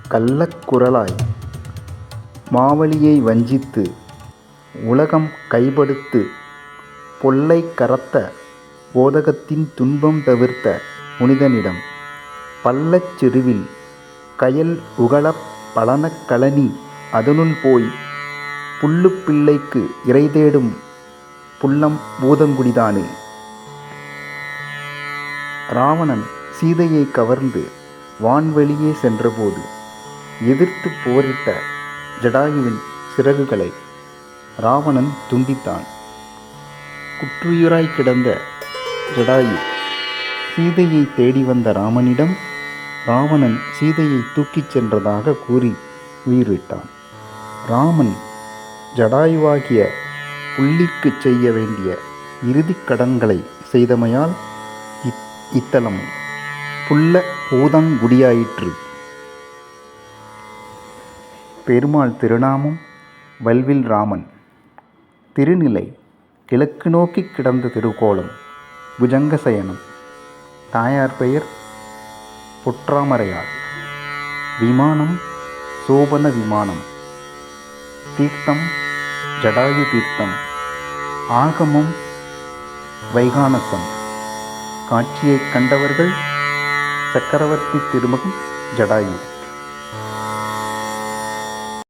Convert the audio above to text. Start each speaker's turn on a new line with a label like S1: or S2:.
S1: கள்ளக்குரலாய் மாவலியை வஞ்சித்து உலகம் கைபடுத்து பொல்லை கரத்த போதகத்தின் துன்பம் தவிர்த்த புனிதனிடம் பள்ளச் செருவில் கயல் உகளப் பழனக் கழனி அதனுள் போய் புல்லுப் பிள்ளைக்கு இரைதேடும் புல்லம் பூதங்குடிதானே. ராவணன் சீதையை கவர்ந்து வான்வெளியே சென்றபோது எதிர்த்து போரிட்ட ஜடாயுவின் சிறகுகளை ராவணன் துண்டித்தான். குற்றுயிராய் கிடந்த ஜடாயு சீதையை தேடி வந்த ராமனிடம் ராவணன் சீதையை தூக்கிச் சென்றதாக கூறி உயிர்விட்டான். ராமன் ஜடாயுவாகிய புள்ளிக்கு செய்ய வேண்டிய இறுதிக் கடன்களை செய்தமையால் இத்தலம் புல்ல பூதங்குடியாயிற்று. பெருமாள் திருநாமம் வல்வில் ராமன். திருநிலை கிழக்கு நோக்கி கிடந்த திருக்கோலம் புஜங்கசயனம். தாயார் பெயர் பொற்றாமரையாள். விமானம் சோபன விமானம். தீர்த்தம் ஜடாயு தீர்த்தம். ஆகமம் வைகானசம். காட்சியை கண்டவர்கள் சக்கரவர்த்தி திருமகன் ஜடாயு.